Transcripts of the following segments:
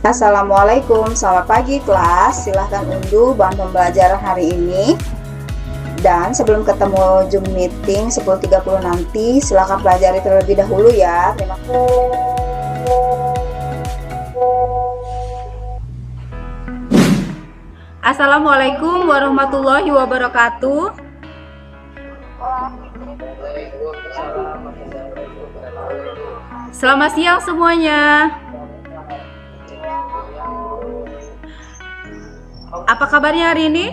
Assalamualaikum, selamat pagi kelas. Silahkan unduh bahan pembelajaran hari ini. Dan sebelum ketemu Zoom meeting 10.30 nanti, silahkan pelajari terlebih dahulu ya. Terima kasih. Assalamualaikum warahmatullahi wabarakatuh. Selamat siang semuanya. Apa kabarnya hari ini?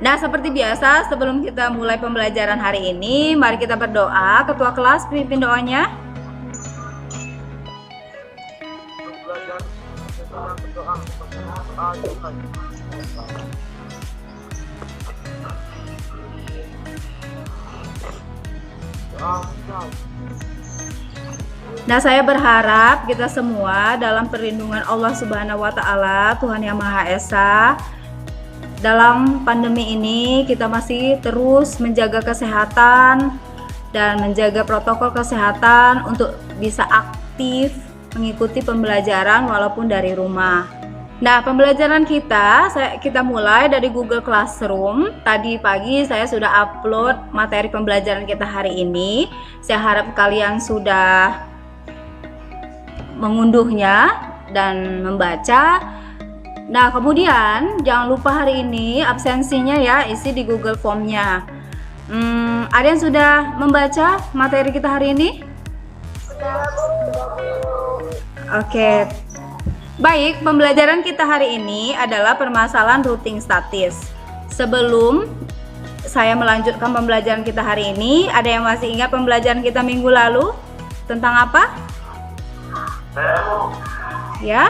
Nah, seperti biasa, sebelum kita mulai pembelajaran hari ini, mari kita berdoa. Ketua kelas pimpin doanya. Nah, saya berharap kita semua dalam perlindungan Allah Subhanahu wa Ta'ala, Tuhan Yang Maha Esa. Dalam pandemi ini kita masih terus menjaga kesehatan dan menjaga protokol kesehatan untuk bisa aktif mengikuti pembelajaran walaupun dari rumah. Nah, pembelajaran kita mulai dari Google Classroom. Tadi pagi saya sudah upload materi pembelajaran kita hari ini. Saya harap kalian sudah mengunduhnya dan membaca. Nah, kemudian jangan lupa hari ini absensinya ya, isi di Google Form-nya. Ada yang sudah membaca materi kita hari ini? Oke. Baik, pembelajaran kita hari ini adalah permasalahan routing statis. Sebelum saya melanjutkan pembelajaran kita hari ini, ada yang masih ingat pembelajaran kita minggu lalu? Tentang apa? Ya?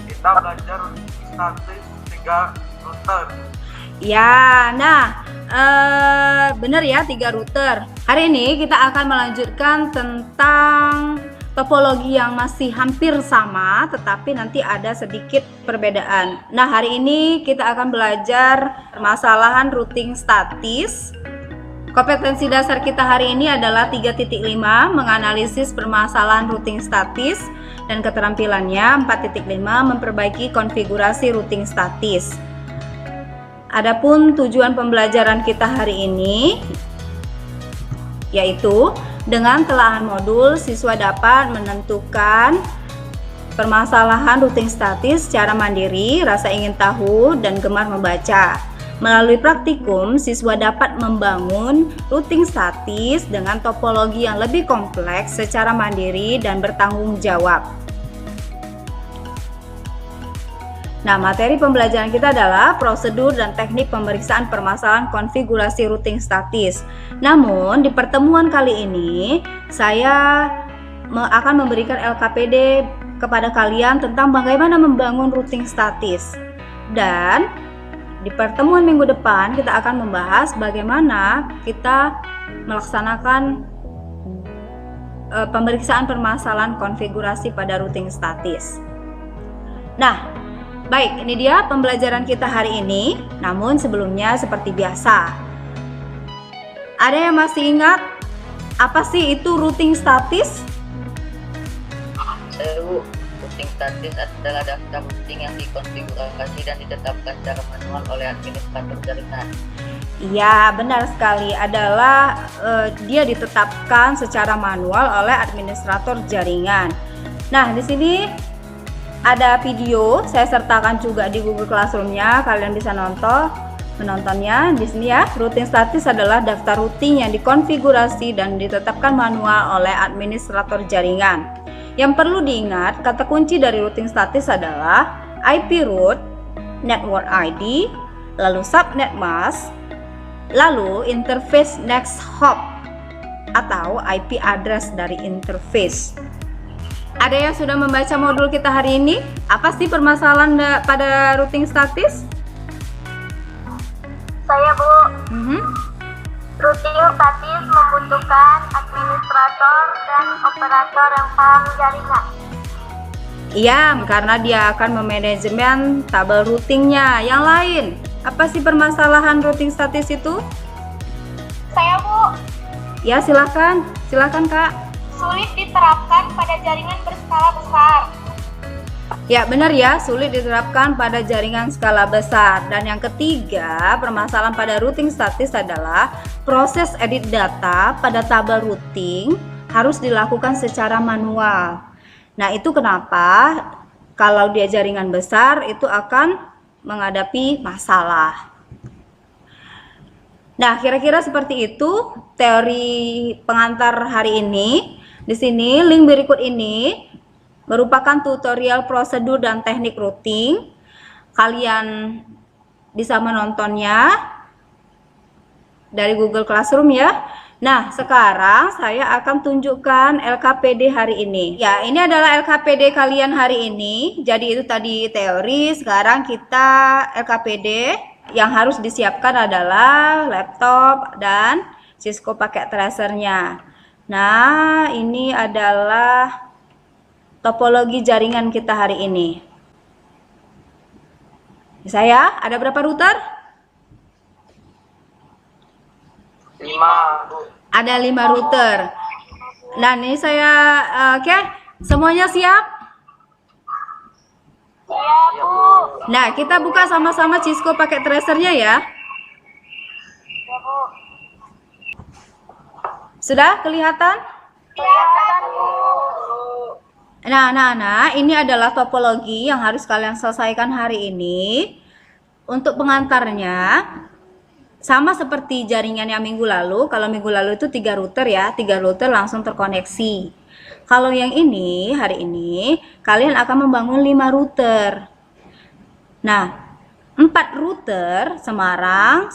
Kita belajar statis 3 router. Ya, nah benar ya, 3 router. Hari ini kita akan melanjutkan tentang topologi yang masih hampir sama, tetapi nanti ada sedikit perbedaan. Nah, hari ini kita akan belajar permasalahan routing statis. Kompetensi dasar kita hari ini adalah 3.5, menganalisis permasalahan routing statis, dan keterampilannya 4.5, memperbaiki konfigurasi routing statis. Adapun tujuan pembelajaran kita hari ini yaitu dengan telaah modul, siswa dapat menentukan permasalahan routing statis secara mandiri, rasa ingin tahu, dan gemar membaca. Melalui praktikum, siswa dapat membangun routing statis dengan topologi yang lebih kompleks secara mandiri dan bertanggung jawab. Nah, materi pembelajaran kita adalah prosedur dan teknik pemeriksaan permasalahan konfigurasi routing statis. Namun, di pertemuan kali ini, saya akan memberikan LKPD kepada kalian tentang bagaimana membangun routing statis. Dan di pertemuan minggu depan, kita akan membahas bagaimana kita melaksanakan pemeriksaan permasalahan konfigurasi pada routing statis. Nah, baik, ini dia pembelajaran kita hari ini. Namun sebelumnya seperti biasa, ada yang masih ingat apa sih itu routing statis? Routing statis adalah daftar routing yang dikonfigurasi dan ditetapkan secara manual oleh administrator jaringan. Iya, benar sekali. Dia ditetapkan secara manual oleh administrator jaringan. Nah, di sini ada video, saya sertakan juga di Google Classroom-nya, kalian bisa menontonnya di sini ya. Routing statis adalah daftar routing yang dikonfigurasi dan ditetapkan manual oleh administrator jaringan. Yang perlu diingat, kata kunci dari routing statis adalah IP root, network ID, lalu subnet mask, lalu interface next hop atau IP address dari interface. Ada yang sudah membaca modul kita hari ini? Apa sih permasalahan pada routing statis? Saya, Bu. Routing statis membutuhkan administrator dan operator yang paham jaringan. Iya, karena dia akan memanajemen tabel routingnya. Yang lain, apa sih permasalahan routing statis itu? Saya, Bu. Ya, silakan Kak. sulit diterapkan pada jaringan berskala besar. Ya, benar ya, sulit diterapkan pada jaringan skala besar. Dan yang ketiga, permasalahan pada routing statis adalah proses edit data pada tabel routing harus dilakukan secara manual. Nah, itu kenapa kalau dia jaringan besar itu akan menghadapi masalah. Nah, kira-kira seperti itu teori pengantar hari ini. Di sini link berikut ini merupakan tutorial prosedur dan teknik routing. Kalian bisa menontonnya dari Google Classroom ya. Nah, sekarang saya akan tunjukkan LKPD hari ini. Ya, ini adalah LKPD kalian hari ini. Jadi itu tadi teori, sekarang kita LKPD. Yang harus disiapkan adalah laptop dan Cisco paket tracernya. Nah, ini adalah topologi jaringan kita hari ini. Saya ada berapa router? 5, Bu. Ada 5 router. Nah, ini saya oke, semuanya siap? Iya, Bu. Nah, kita buka sama-sama Cisco paket tracernya ya. Ya, Bu. Sudah kelihatan? Kelihatan, Bu. Nah, ini adalah topologi yang harus kalian selesaikan hari ini. Untuk pengantarnya, sama seperti jaringan yang minggu lalu. Kalau minggu lalu itu 3 router ya, 3 router langsung terkoneksi. Kalau yang ini, hari ini, kalian akan membangun 5 router. Nah, 4 router Semarang,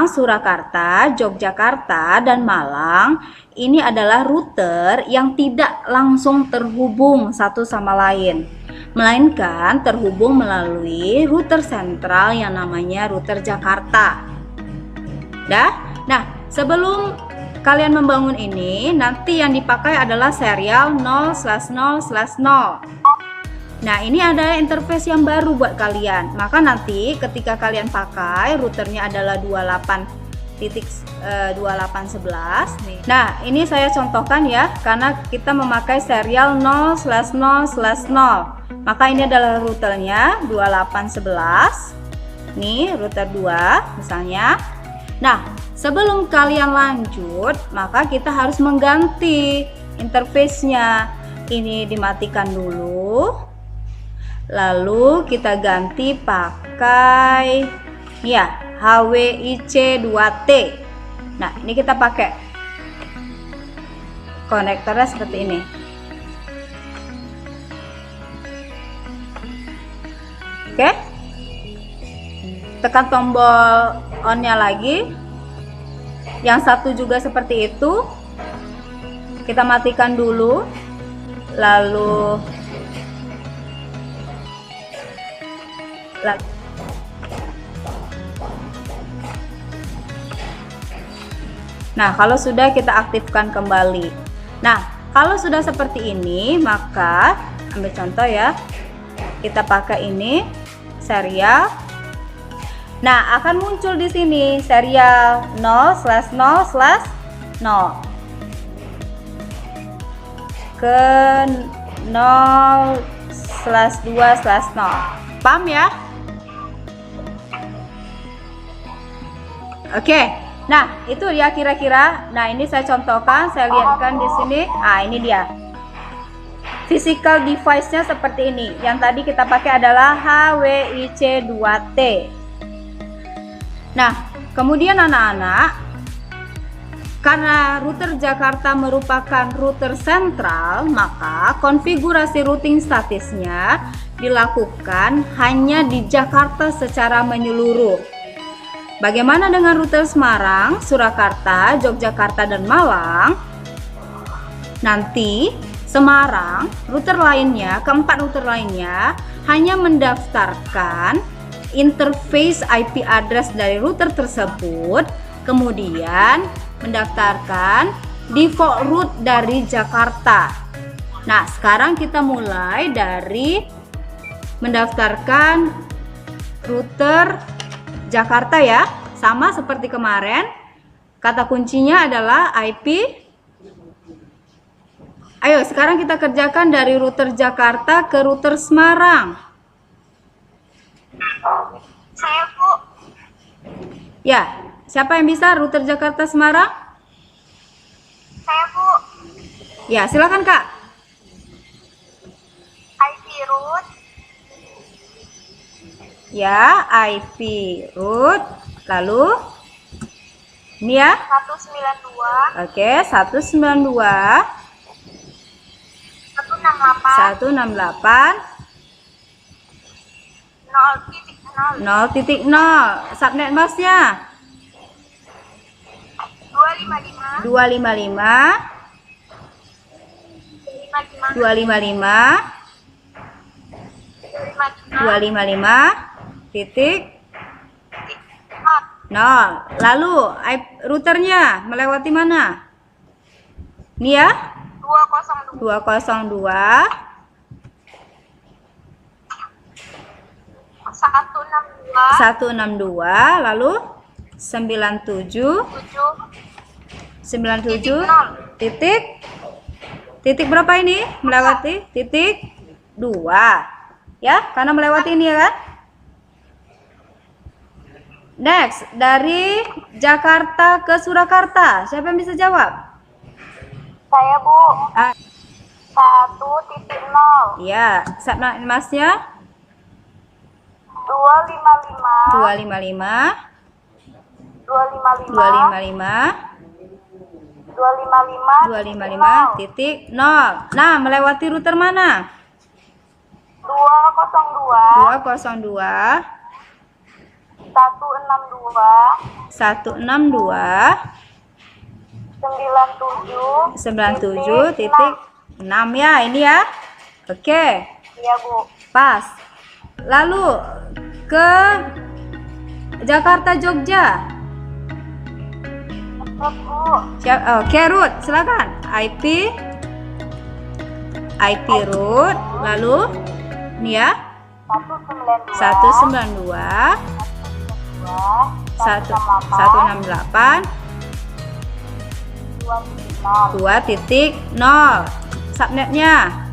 Surakarta, Yogyakarta, dan Malang. Ini adalah router yang tidak langsung terhubung satu sama lain, melainkan terhubung melalui router sentral yang namanya router Jakarta. Nah, sebelum kalian membangun ini, nanti yang dipakai adalah serial 0/0/0. Nah, ini ada interface yang baru buat kalian. Maka nanti ketika kalian pakai routernya adalah 28.2811 nih. Nah, ini saya contohkan ya, karena kita memakai serial 0/0/0. Maka ini adalah routernya 2811. Nih, router 2 misalnya. Nah, sebelum kalian lanjut, maka kita harus mengganti interface-nya. Ini dimatikan dulu. Lalu kita ganti pakai ya HWIC2T. Nah, ini kita pakai konektornya seperti ini. Oke. Tekan tombol on-nya lagi. Yang satu juga seperti itu. Kita matikan dulu. Lalu nah, kalau sudah kita aktifkan kembali. Nah, kalau sudah seperti ini, maka ambil contoh ya. Kita pakai ini serial. Nah, akan muncul di sini serial 0/0/0 ke 0/2/0. Paham ya? Oke, nah itu ya kira-kira. Nah, ini saya contohkan, saya lihatkan di sini. Ah, ini dia. Physical device-nya seperti ini. Yang tadi kita pakai adalah HWIC2T. Nah, kemudian anak-anak, karena router Jakarta merupakan router sentral, maka konfigurasi routing statisnya dilakukan hanya di Jakarta secara menyeluruh. Bagaimana dengan router Semarang, Surakarta, Yogyakarta, dan Malang? Nanti Semarang, router lainnya, keempat router lainnya hanya mendaftarkan interface IP address dari router tersebut, kemudian mendaftarkan default route dari Jakarta. Nah, sekarang kita mulai dari mendaftarkan router Jakarta ya, sama seperti kemarin. Kata kuncinya adalah IP. Ayo, sekarang kita kerjakan dari router Jakarta ke router Semarang. Saya, Bu. Ya, siapa yang bisa router Jakarta Semarang? Saya, Bu. Ya, silakan Kak. IP root Ya, IP root. Lalu ini ya. 192 Oke, 192 168 168 0.0 0.0. Subnet masnya 255 255 255 255 titik 0. Lalu routernya melewati mana? Ini ya, 202 162 lalu 97 titik berapa ini? Melewati titik 2 ya, karena melewati ini ya kan. Next, dari Jakarta ke Surakarta, siapa yang bisa jawab? Saya, Bu. 1.0 Ya, subnet masnya 255 255 titik 0. Nah, melewati router mana? 202 202 162 97 titik 6 ya, ini ya. Oke, Iya, Bu. pas. Lalu ke Jakarta Jogja. Terus, Bu. Oke, root, silakan. IP root, lalu ini ya. 192 168 2.0. Subnetnya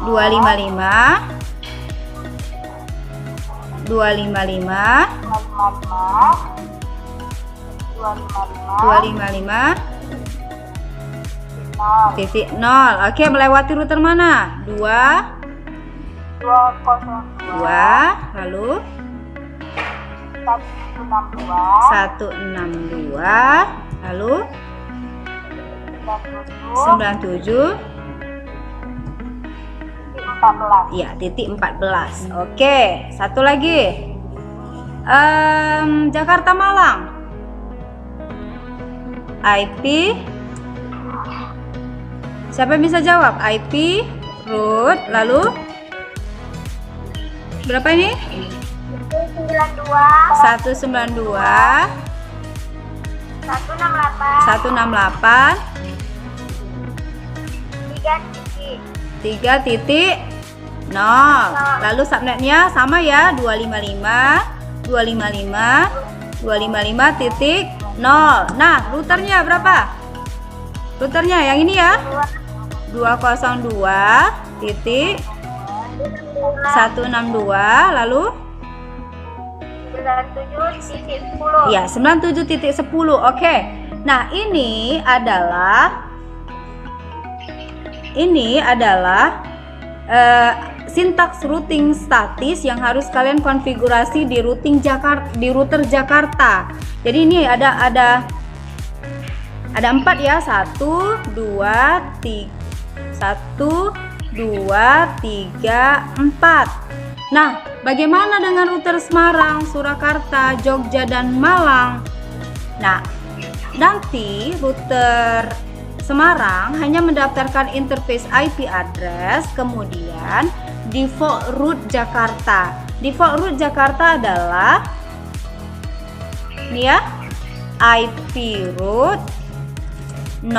255 titik 0. Oke, melewati router mana? 2 lalu 162 lalu 97 ya, titik 14. Oke, satu lagi. Jakarta Malang. IP. Siapa yang bisa jawab? IP root lalu berapa ini? 192 168 3.0. Lalu subnetnya sama ya, 255 titik 0. Nah, routernya berapa? Routernya yang ini ya, 202 titik 162 lalu 97.10. ya 97.10. Oke. Nah, ini adalah sintaks routing statis yang harus kalian konfigurasi di router Jakarta. Jadi ini ada 4 ya, 1 2 3 4. Nah, bagaimana dengan router Semarang, Surakarta, Jogja dan Malang? Nah, nanti router Semarang hanya mendaftarkan interface IP address, kemudian default root Jakarta. Default root Jakarta adalah ini ya, IP root 0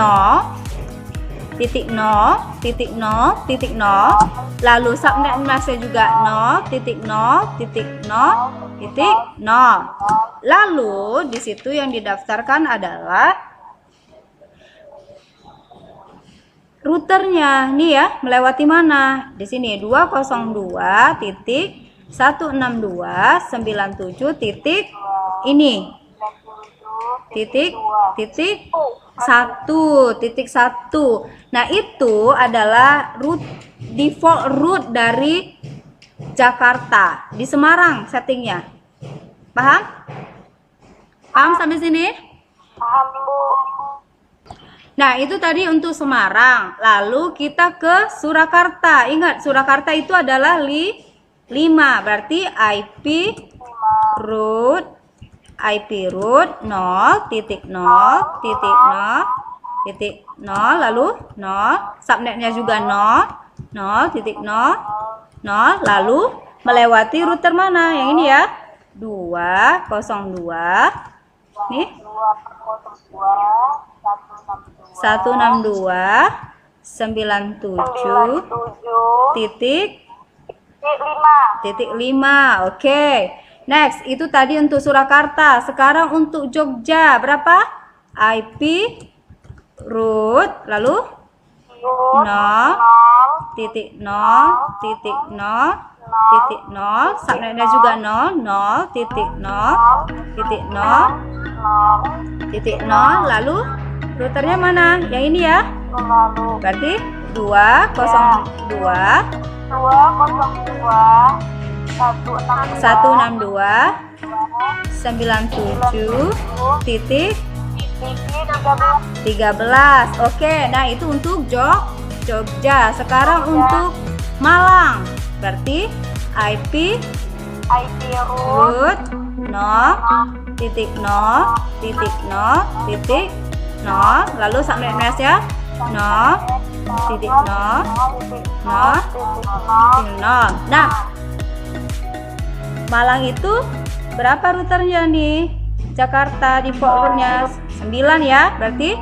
titik 0, titik 0, titik 0. Lalu subnet masnya juga 0, titik 0, titik 0, titik 0. Lalu di situ yang didaftarkan adalah routernya. Nih ya, melewati mana? Di sini 202.162.97 titik ini. Titik 1. Nah, itu adalah default root dari Jakarta. Di Semarang settingnya. Paham? Paham sampai sini? Paham, Bu. Nah, itu tadi untuk Semarang. Lalu kita ke Surakarta. Ingat, Surakarta itu adalah 5. Berarti IP root 0.0.0.0 lalu 0, subnetnya juga 0.0.0 lalu melewati router mana? Yang ini ya. 202 nih 162.97 titik 5. Oke. Next, itu tadi untuk Surakarta. Sekarang untuk Jogja berapa? IP root lalu 0.0.0.0 subnetnya juga 0.0.0.0 lalu routernya mana? Yang ini ya. Berarti 162.97 titik 13. Oke, nah itu untuk Jogja. Sekarang untuk Malang. Berarti IP root 0.0.0.0 lalu subnet ya 0.0.0. Nah, Malang itu berapa routernya nih? Jakarta default rootnya 9 ya. Berarti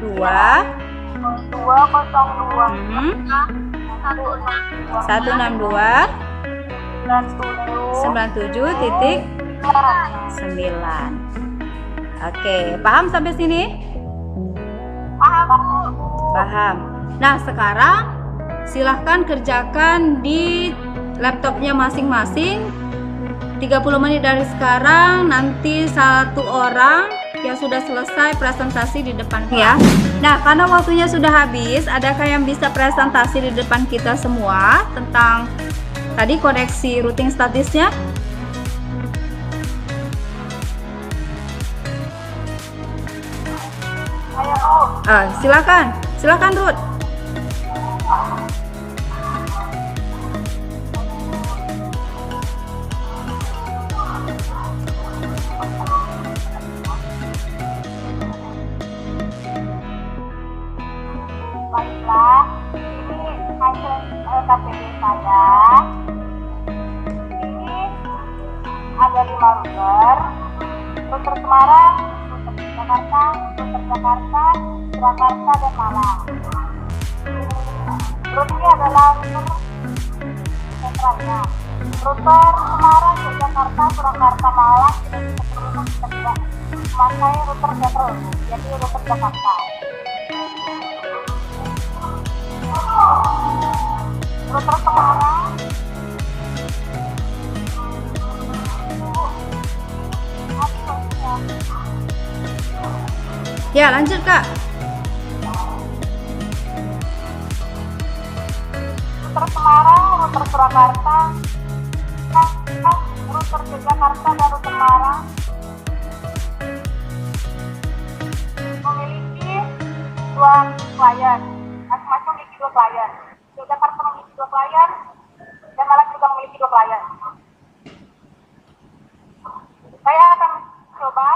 162.97.9. Oke, paham sampai sini? Paham. Nah, sekarang silahkan kerjakan di laptopnya masing-masing. 30 menit dari sekarang, nanti satu orang yang sudah selesai presentasi di depan ya. Nah, karena waktunya sudah habis, adakah yang bisa presentasi di depan kita semua tentang tadi koneksi routing statusnya? Silakan Ruth. Baiklah, ini hasil LKPD saya. Ini ada 5 router. Router Semarang, router Jakarta, Surakarta, dan Malang. Routernya adalah router sentralnya. Router Semarang, Jakarta, Surakarta, Malang tidak memakai router sentral, jadi router Jakarta. Router Semarang ya, lanjut Kak. Router Semarang, router Surakarta, router Jakarta dan router Semarang memiliki 2 klien, masing-masing memiliki 2 klien. Jakarta memiliki 2 klien dan Malang juga memiliki 2 klien. Saya akan coba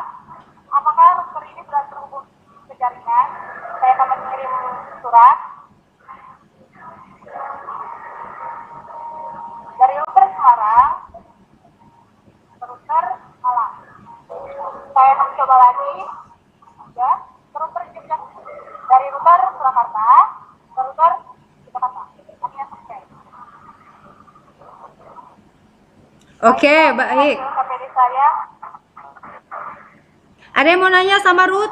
apakah router ini sudah terhubung ke jaringan. Saya akan mengirim surat dari router Semarang ke router Malang. Saya akan coba lagi ya, ke router Jogja, dari router Surakarta router Jakarta. Artinya sukses. Oke, baik. Hasil KPD saya. Ada yang mau nanya sama Ruth?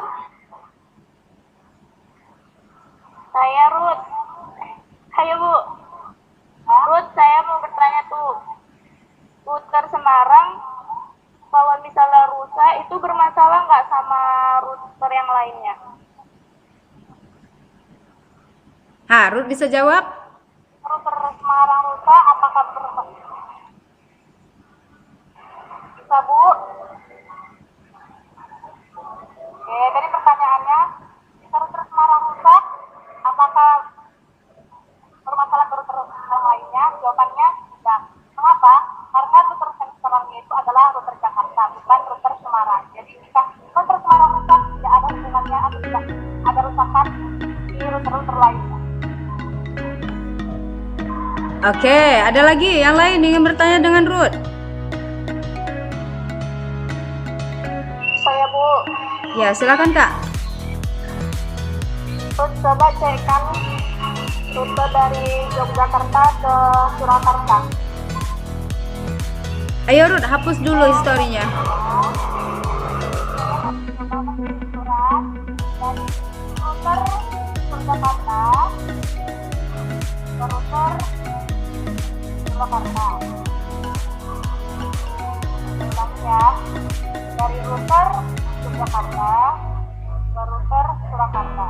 Saya Ruth. Ayo Bu. Ruth, saya mau bertanya tuh. Router Semarang, kalau misalnya rusak itu bermasalah nggak sama router yang lainnya? Ruth bisa jawab? Router Semarang rusak, apakah bermasalah? Bisa Bu? Oke, tadi pertanyaannya, jika router Semarang rusak, apakah bermasalah ke router yang lainnya? Jawabannya tidak. Mengapa? Karena router Semarang itu adalah router Jakarta, bukan router Semarang. Jadi jika router Semarang rusak, tidak ada hubungannya atau tidak ada rusakan di router-router lainnya. Oke, ada lagi yang lain ingin bertanya dengan Ruth? Saya Bu, Ya, silakan Kak. terus coba cekkan rute dari Yogyakarta ke Surakarta. Ayo Ruth, hapus dulu historinya. Surat dari router Yogyakarta ke router Surakarta. Ulang ya, dari router Yogyakarta ke router Surakarta.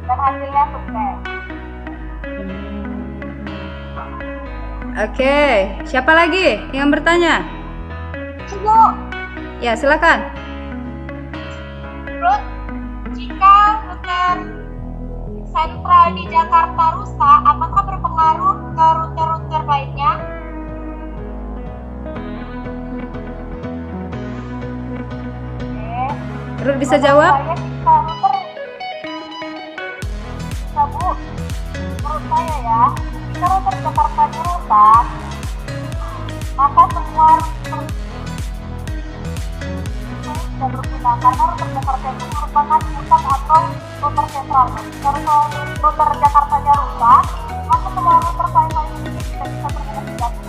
Dan hasilnya sukses. Oke, siapa lagi yang bertanya? Ibu, Ya, silakan. Ruth, jika router sentral di Jakarta rusak, apakah berpengaruh ke router-router lainnya? Oke. Ruth bisa jawab? Saya jika router bisa Bu, menurut saya ya, jika router Jakarta rusak, maka semua router tidak berguna karena router Jakarta itu merupakan pusat atau router sentral. Kalau router Jakartanya rusak, maka semua router lain ini tidak bisa berkomunikasi.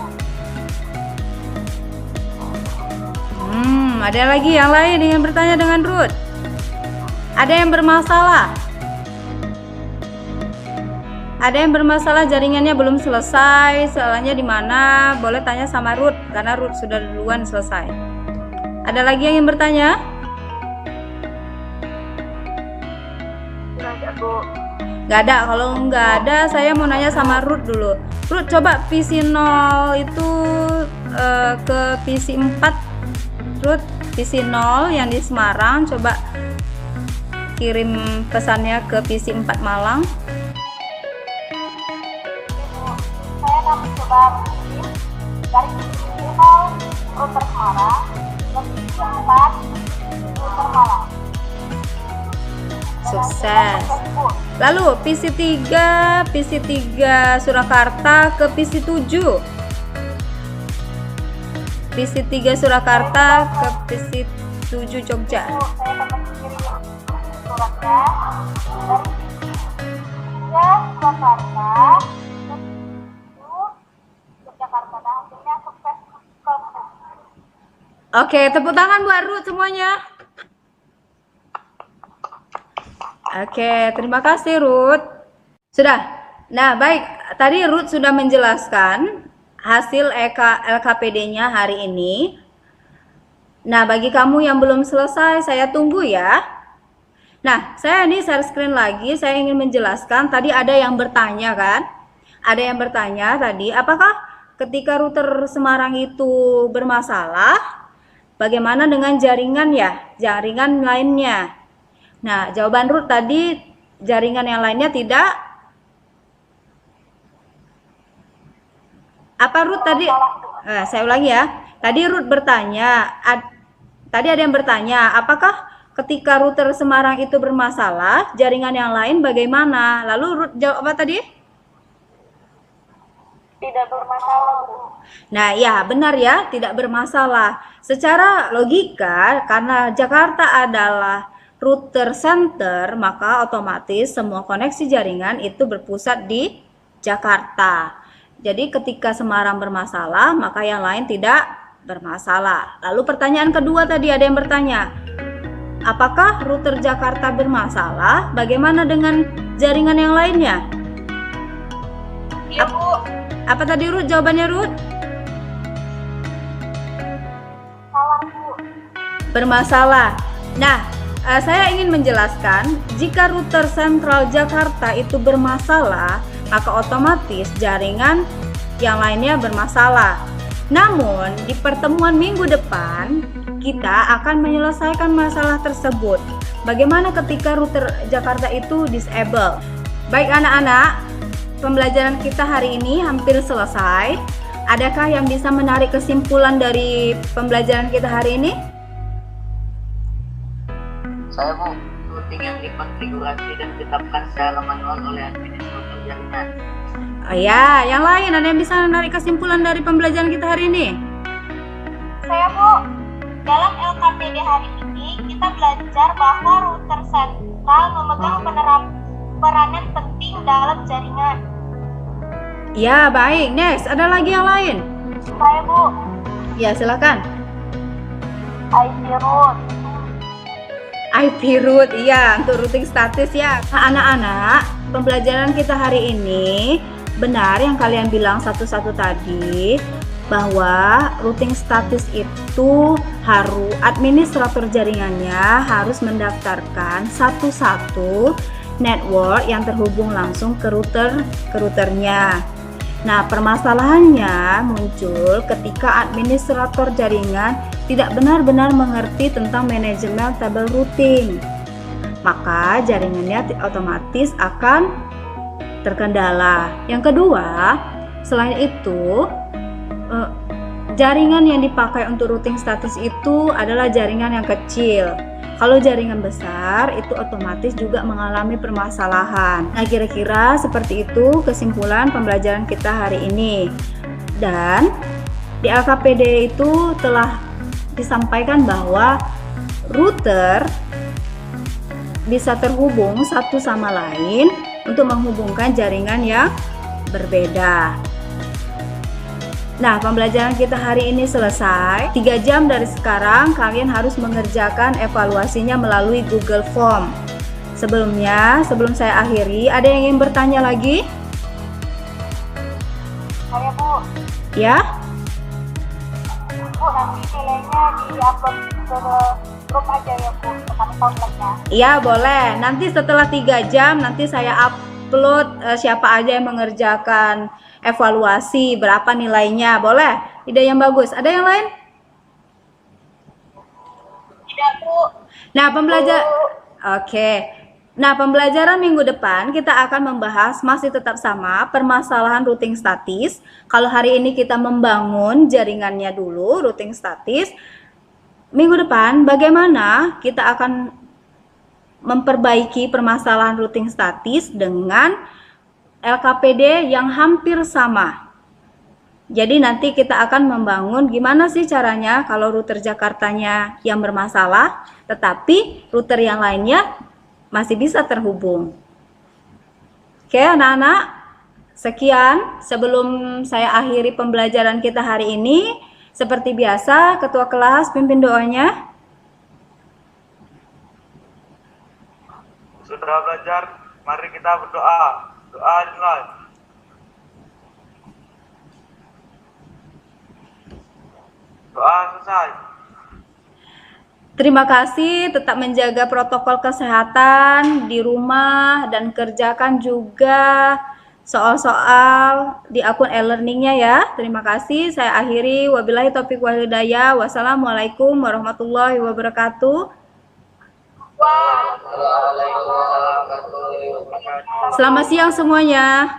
Ada lagi yang lain ingin bertanya dengan Ruth? Ada yang bermasalah? Ada yang bermasalah jaringannya belum selesai, salahnya di mana? Boleh tanya sama Ruth karena Ruth sudah duluan selesai. Ada lagi yang ingin bertanya? Gak ada. Kalau nggak ada, saya mau nanya sama Ruth dulu. Ruth, coba PC 0 itu ke PC 4. Ruth, PC 0 yang di Semarang, coba kirim pesannya ke PC 4 Malang. Saya akan mencoba bikin dari minimal router Semarang dan tempat router Malang. Sukses. Lalu PC 3 Surakarta ke PC 7. PC 3 Surakarta ke PC 7 Jogja. Saya akan mengirim suratnya dari ya Surakarta ke Yogyakarta. Nah, hasilnya sukses. Oke, tepuk tangan buat Ruth semuanya. Oke, terima kasih Ruth. Sudah. Nah, baik. Tadi Ruth sudah menjelaskan hasil LKPD-nya hari ini. Nah, bagi kamu yang belum selesai, saya tunggu ya. Nah, saya ini share screen lagi. Saya ingin menjelaskan. Tadi ada yang bertanya kan? Ada yang bertanya tadi, apakah ketika router Semarang itu bermasalah, bagaimana dengan jaringan ya? Jaringan lainnya. Nah, jawaban Ruth tadi, jaringan yang lainnya tidak. Apa Ruth tadi? Saya ulangi ya. Tadi Ruth bertanya, tadi ada yang bertanya, apakah ketika router Semarang itu bermasalah, jaringan yang lain bagaimana? Lalu Ruth jawab apa tadi? Tidak bermasalah, Bu. Nah, ya benar ya, tidak bermasalah. Secara logika, karena Jakarta adalah router center, maka otomatis semua koneksi jaringan itu berpusat di Jakarta. Jadi ketika Semarang bermasalah, maka yang lain tidak bermasalah. Lalu pertanyaan kedua tadi ada yang bertanya, apakah router Jakarta bermasalah? Bagaimana dengan jaringan yang lainnya? Iya Bu, Apa tadi Ruth? Jawabannya Ruth? salah Bu. Bermasalah. Nah, saya ingin menjelaskan, jika router sentral Jakarta itu bermasalah, maka otomatis jaringan yang lainnya bermasalah. Namun, di pertemuan minggu depan, kita akan menyelesaikan masalah tersebut. Bagaimana ketika router Jakarta itu disable? Baik anak-anak, pembelajaran kita hari ini hampir selesai. Adakah yang bisa menarik kesimpulan dari pembelajaran kita hari ini? Saya Bu, routing yang dikonfigurasi dan ditetapkan secara manual oleh administrator jaringan. Oh ya, yang lain ada yang bisa menarik kesimpulan dari pembelajaran kita hari ini? Saya Bu, dalam LKPD hari ini kita belajar bahwa router sentral memegang peranan penting dalam jaringan. Ya, baik. Next, ada lagi yang lain? Saya Bu, Ya, silakan. IP route. IP route, iya, untuk routing statis ya. Nah, anak-anak, pembelajaran kita hari ini benar yang kalian bilang satu-satu tadi, bahwa routing statis itu administrator jaringannya harus mendaftarkan satu-satu network yang terhubung langsung ke routernya. Nah, permasalahannya muncul ketika administrator jaringan tidak benar-benar mengerti tentang manajemen tabel routing. Maka jaringannya otomatis akan terkendala. Yang kedua, selain itu, jaringan yang dipakai untuk routing statis itu adalah jaringan yang kecil. Kalau jaringan besar itu otomatis juga mengalami permasalahan. Nah, kira-kira seperti itu kesimpulan pembelajaran kita hari ini. Dan di LKPD itu telah disampaikan bahwa router bisa terhubung satu sama lain untuk menghubungkan jaringan yang berbeda. Nah, pembelajaran kita hari ini selesai. 3 jam dari sekarang kalian harus mengerjakan evaluasinya melalui Google Form. Sebelum saya akhiri, ada yang ingin bertanya lagi? Saya Bu, Ya? Bu nanti nilainya di-upload ke grup aja ya Bu, ke kami kompleknya. Iya, boleh. Nanti setelah 3 jam nanti saya upload siapa aja yang mengerjakan evaluasi, berapa nilainya. Boleh? Ide yang bagus. Ada yang lain? Tidak Bu. Nah, pembelajaran minggu depan kita akan membahas masih tetap sama permasalahan routing statis. Kalau hari ini kita membangun jaringannya dulu, routing statis. Minggu depan bagaimana kita akan memperbaiki permasalahan routing statis dengan LKPD yang hampir sama. Jadi nanti kita akan membangun gimana sih caranya kalau router Jakartanya yang bermasalah, tetapi router yang lainnya masih bisa terhubung. Oke anak-anak, sekian sebelum saya akhiri pembelajaran kita hari ini. Seperti biasa, ketua kelas pimpin doanya. Sudah belajar, mari kita berdoa. Doa dimulai. Doa selesai. Terima kasih, tetap menjaga protokol kesehatan di rumah dan kerjakan juga soal-soal di akun e-learningnya ya. Terima kasih, saya akhiri. Wabillahi taufiq wal hidayah. Wassalamualaikum warahmatullahi wabarakatuh. Selamat siang semuanya.